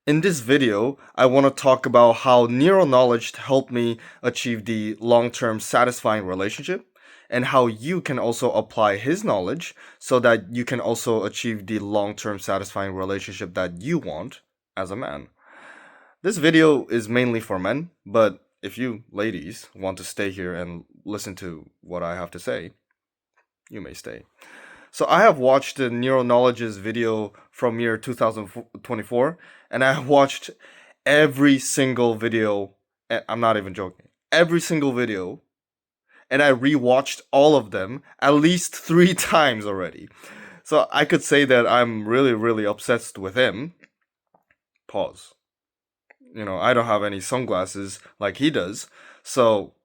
In this video, I want to talk about how Nero knowledge helped me achieve the long-term satisfying relationship and how you can also apply his knowledge so that you can also achieve the long-term satisfying relationship that you want as a man. This video is mainly for men, but if you ladies want to stay here and listen to what I have to say, you may stay. So I have watched the Neural Knowledge's video from year 2024, and I have watched every single video. I'm not even joking. Every single video, and I rewatched all of them at least 3 times already. So I could say that I'm really, really obsessed with him. Pause. I don't have any sunglasses like he does, so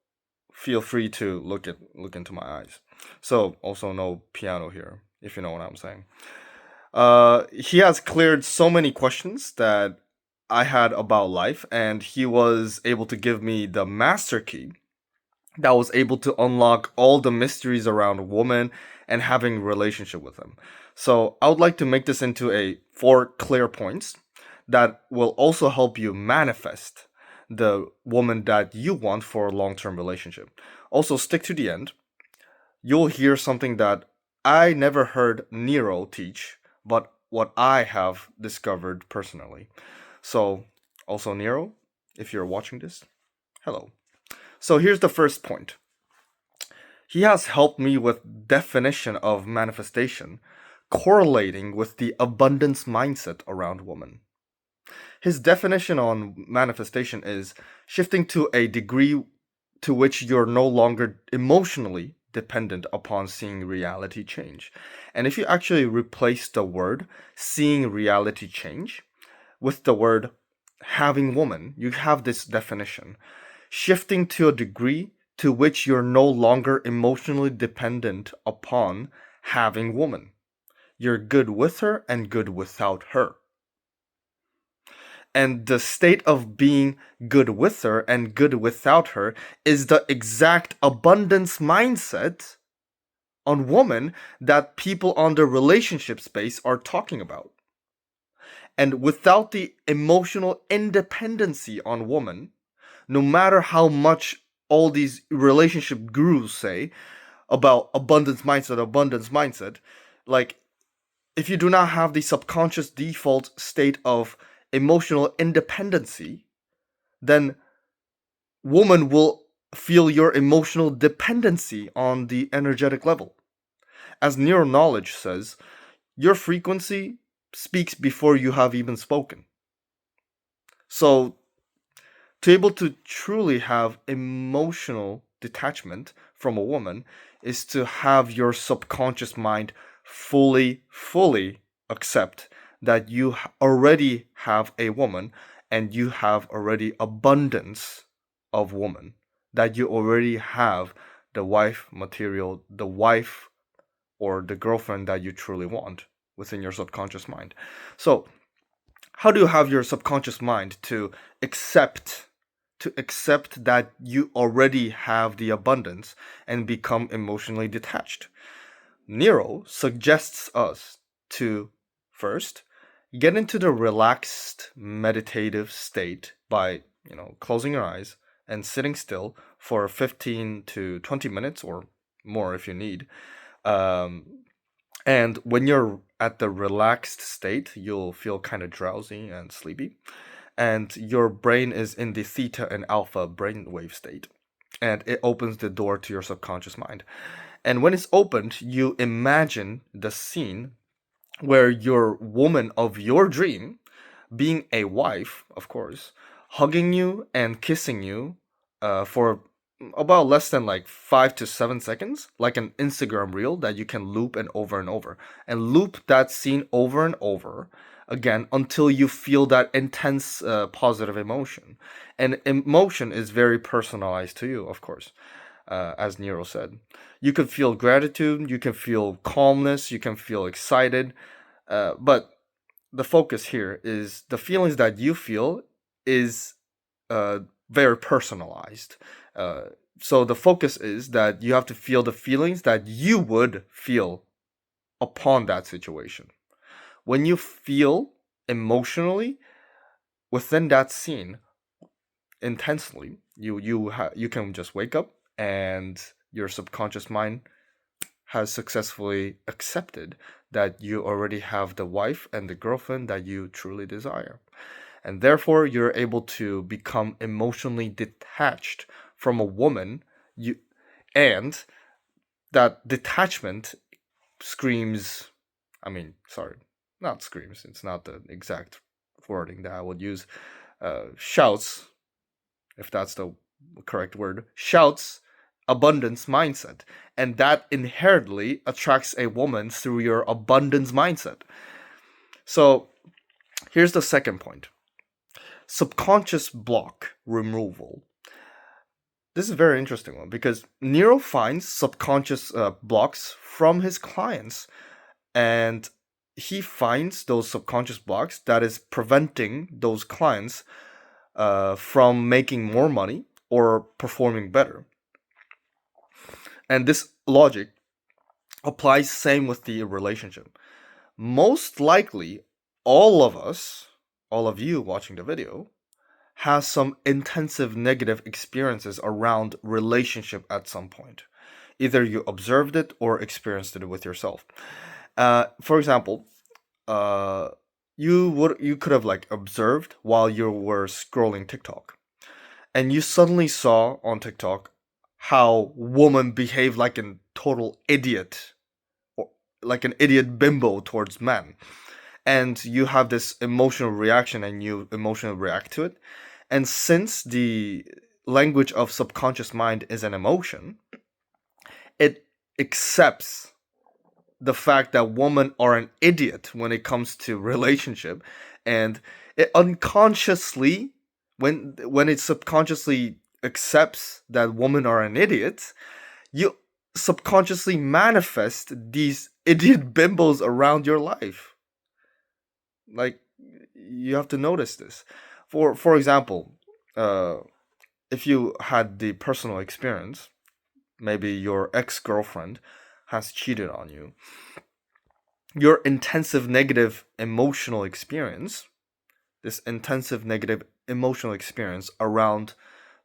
feel free to look into my eyes. So also no piano here, if you know what I'm saying. He has cleared so many questions that I had about life, and he was able to give me the master key that was able to unlock all the mysteries around woman and having a relationship with him. So I would like to make this into a 4 clear points that will also help you manifest the woman that you want for a long-term relationship. Also, stick to the end. You'll hear something that I never heard Nero teach, but what I have discovered personally. So, also Nero, if you're watching this, hello. So here's the first point. He has helped me with definition of manifestation, correlating with the abundance mindset around woman. His definition on manifestation is shifting to a degree to which you're no longer emotionally dependent upon seeing reality change. And if you actually replace the word seeing reality change with the word having woman, you have this definition. Shifting to a degree to which you're no longer emotionally dependent upon having woman. You're good with her and good without her. And the state of being good with her and good without her is the exact abundance mindset on woman that people on the relationship space are talking about. And without the emotional independency on woman, no matter how much all these relationship gurus say about abundance mindset, like if you do not have the subconscious default state of emotional independency, then woman will feel your emotional dependency on the energetic level. As neural knowledge says, your frequency speaks before you have even spoken. So, to be able to truly have emotional detachment from a woman is to have your subconscious mind fully accept that you already have a woman and you have already abundance of woman, that you already have the wife material, the wife or the girlfriend that you truly want within your subconscious mind. So how do you have your subconscious mind to accept that you already have the abundance and become emotionally detached? Nero suggests us to first get into the relaxed meditative state by, closing your eyes and sitting still for 15 to 20 minutes or more if you need. And when you're at the relaxed state, you'll feel kind of drowsy and sleepy. And your brain is in the theta and alpha brainwave state. And it opens the door to your subconscious mind. And when it's opened, you imagine the scene where your woman of your dream, being a wife, of course, hugging you and kissing you for about less than like 5 to 7 seconds, like an Instagram reel that you can loop and over, and loop that scene over and over again until you feel that intense positive emotion. And emotion is very personalized to you, of course, as Nero said. You can feel gratitude, you can feel calmness, you can feel excited, but the focus here is the feelings that you feel is very personalized. So the focus is that you have to feel the feelings that you would feel upon that situation. When you feel emotionally, within that scene intensely, you can just wake up and your subconscious mind has successfully accepted that you already have the wife and the girlfriend that you truly desire. And therefore, you're able to become emotionally detached from a woman. You and that detachment screams, I mean, sorry, not screams, it's not the exact wording that I would use, shouts, if that's the correct word, shouts abundance mindset. And that inherently attracts a woman through your abundance mindset. So here's the second point: subconscious block removal. This is a very interesting one because Nero finds subconscious blocks from his clients, and he finds those subconscious blocks that is preventing those clients from making more money or performing better. And this logic applies same with the relationship. Most likely, all of us, all of you watching the video, has some intensive negative experiences around relationship at some point. Either you observed it or experienced it with yourself. For example, uh, you could have like observed while you were scrolling TikTok, and you suddenly saw on TikTok how women behave like a total idiot, or like an idiot bimbo towards men, and you have this emotional reaction and you emotionally react to it. And since the language of subconscious mind is an emotion, it accepts the fact that women are an idiot when it comes to relationship, and it unconsciously, when it subconsciously accepts that women are an idiot, you subconsciously manifest these idiot bimbos around your life. Like, you have to notice this. For example, uh if you had the personal experience, maybe your ex-girlfriend has cheated on you, your intensive negative emotional experience, this intensive negative emotional experience around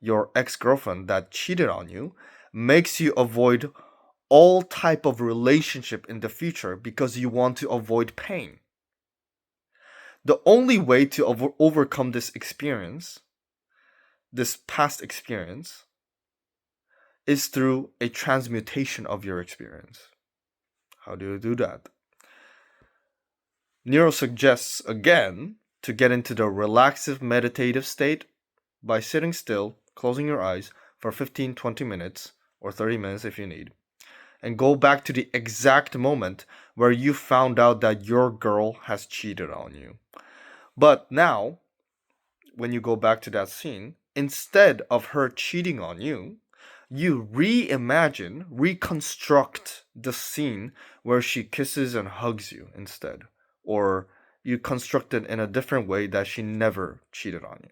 your ex-girlfriend that cheated on you, makes you avoid all type of relationship in the future because you want to avoid pain. The only way to overcome this experience, this past experience, is through a transmutation of your experience. How do you do that? Nero suggests again to get into the relaxive meditative state by sitting still, closing your eyes for 15-20 minutes or 30 minutes if you need, and go back to the exact moment where you found out that your girl has cheated on you. But now, when you go back to that scene, instead of her cheating on you, you reimagine, reconstruct the scene where she kisses and hugs you instead. Or you construct it in a different way that she never cheated on you.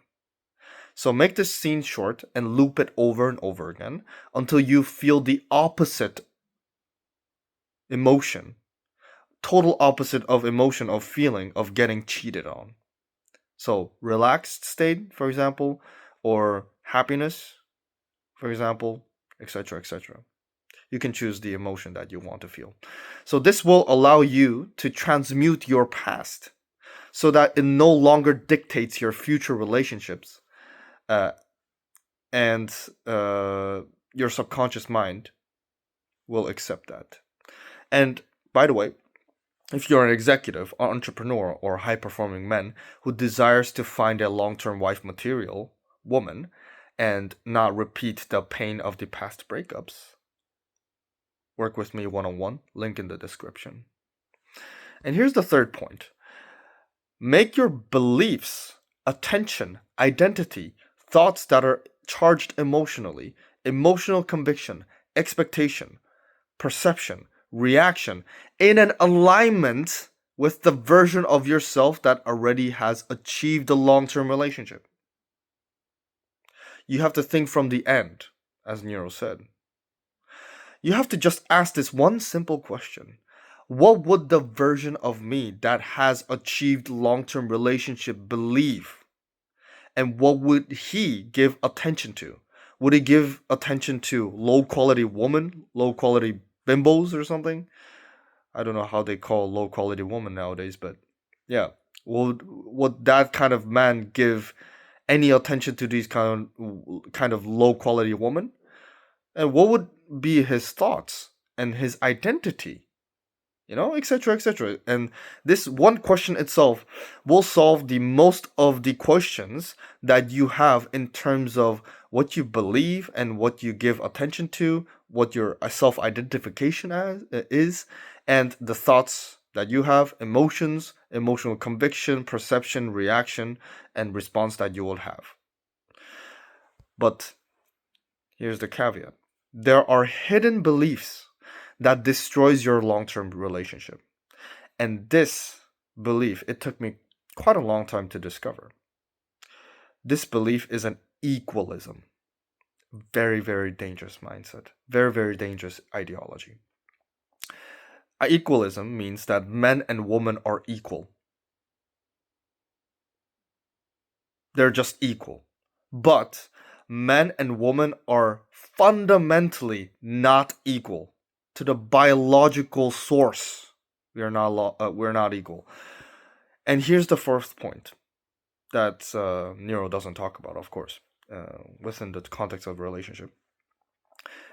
So make this scene short and loop it over and over again until you feel the opposite emotion, total opposite of emotion, of feeling of getting cheated on. So relaxed state, for example, or happiness, for example, etc., etc. You can choose the emotion that you want to feel. So this will allow you to transmute your past so that it no longer dictates your future relationships, uh, and your subconscious mind will accept that. And by the way, if you're an executive, or entrepreneur, or high performing man who desires to find a long term wife material woman and not repeat the pain of the past breakups, work with me one on one, link in the description. And here's the third point: make your beliefs, attention, identity, thoughts that are charged emotionally, emotional conviction, expectation, perception, reaction, in an alignment with the version of yourself that already has achieved a long term relationship. You have to think from the end, as Nero said. You have to just ask this one simple question: what would the version of me that has achieved long term relationship believe? And what would he give attention to? Would he give attention to low quality woman, low quality bimbos or something? I don't know how they call low quality woman nowadays, but yeah. Would that kind of man give any attention to these kind of low quality woman? And what would be his thoughts and his identity? Etc., etc. And this one question itself will solve the most of the questions that you have in terms of what you believe and what you give attention to, what your self-identification as is, and the thoughts that you have, emotions, emotional conviction, perception, reaction, and response that you will have. But here's the caveat. There are hidden beliefs that destroys your long-term relationship. And this belief, it took me quite a long time to discover. This belief is an equalism. Very, very dangerous mindset. Very, very dangerous ideology. Equalism means that men and women are equal. They're just equal. But men and women are fundamentally not equal to the biological source. We're not equal. And here's the first point that Nero doesn't talk about, of course, within the context of a relationship.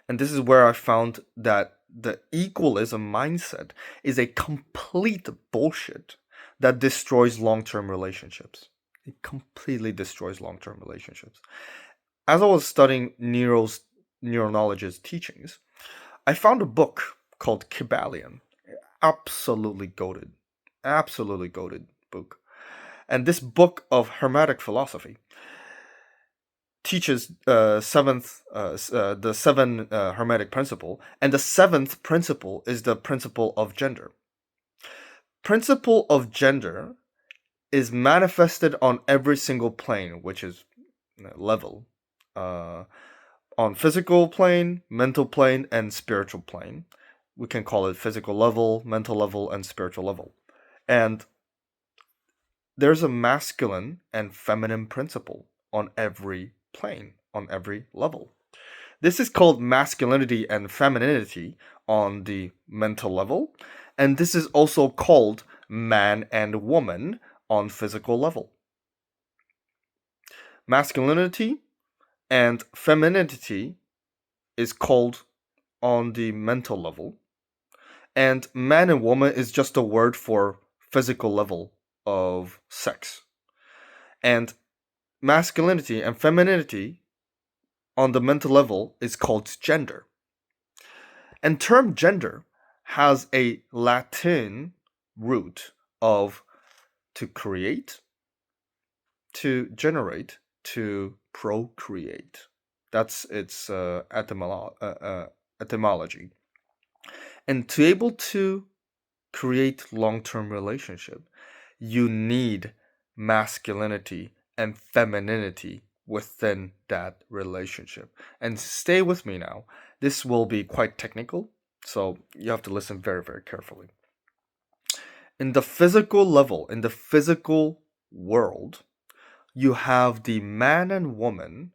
And this is where I found that the equalism mindset is a complete bullshit that destroys long-term relationships. It completely destroys long-term relationships. As I was studying Nero's Neuronologist's teachings, I found a book called Kybalion. Absolutely goated book. And this book of Hermetic philosophy teaches the seven Hermetic principle, and the seventh principle is the principle of gender. Principle of gender is manifested on every single plane, which is level, on physical plane, mental plane, and spiritual plane. We can call it physical level, mental level, and spiritual level. And there's a masculine and feminine principle on every plane, on every level. This is called masculinity and femininity on the mental level, and this is also called man and woman on physical level. Masculinity and femininity is called on the mental level, and man and woman is just a word for physical level of sex. And masculinity and femininity on the mental level is called gender. And term gender has a Latin root of to create, to generate, to procreate. That's its etymology. And to able to create long-term relationship, you need masculinity and femininity within that relationship. And stay with me now. This will be quite technical, so you have to listen very, very carefully. In the physical level, in the physical world, you have the man and woman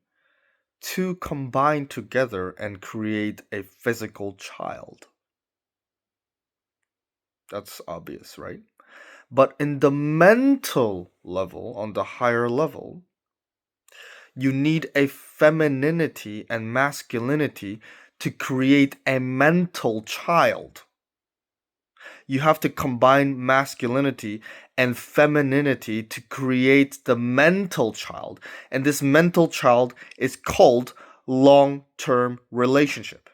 to combine together and create a physical child. That's obvious, right? But in the mental level, on the higher level, you need a femininity and masculinity to create a mental child. You have to combine masculinity and femininity to create the mental child. And this mental child is called long-term relationship.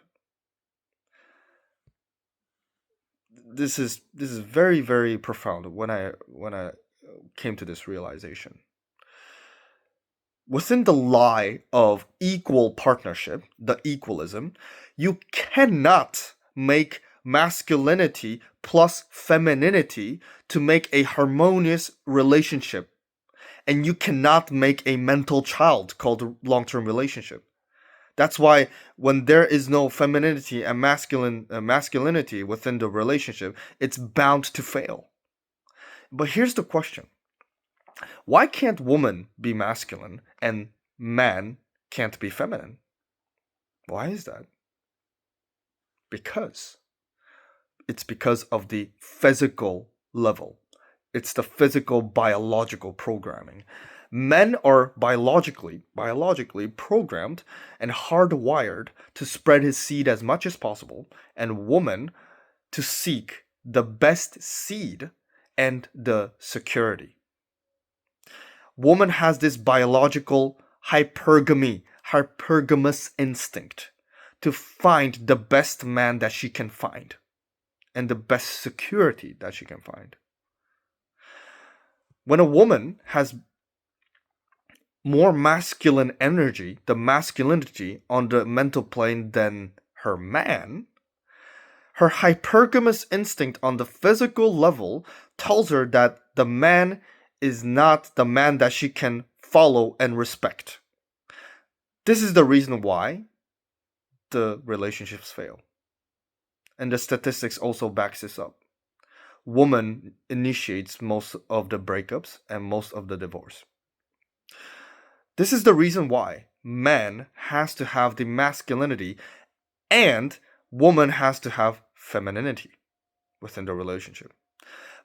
This is very, very profound when I came to this realization. Within the lie of equal partnership, the equalism, you cannot make masculinity plus femininity to make a harmonious relationship. And you cannot make a mental child called a long-term relationship. That's why when there is no femininity and masculinity within the relationship, it's bound to fail. But here's the question. Why can't woman be masculine and man can't be feminine? Why is that? Because because of the physical level. It's the physical biological programming. Men are biologically programmed and hardwired to spread his seed as much as possible, and woman to seek the best seed and the security. Woman has this biological hypergamous instinct to find the best man that she can find and the best security that she can find. When a woman has more masculine energy, the masculinity on the mental plane than her man, her hypergamous instinct on the physical level tells her that the man is not the man that she can follow and respect. This is the reason why the relationships fail. And the statistics also backs this up. Woman initiates most of the breakups and most of the divorce. This is the reason why man has to have the masculinity and woman has to have femininity within the relationship.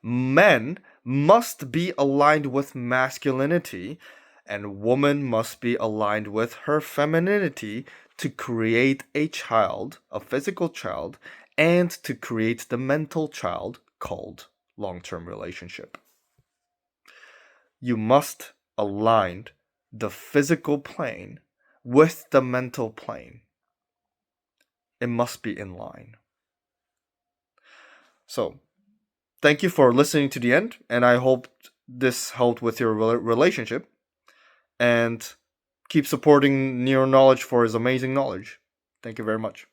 Men must be aligned with masculinity and woman must be aligned with her femininity to create a child, a physical child, and to create the mental child called long-term relationship. You must align the physical plane with the mental plane. It must be in line. So, thank you for listening to the end, and I hope this helped with your relationship. And keep supporting Nero Knowledge for his amazing knowledge. Thank you very much.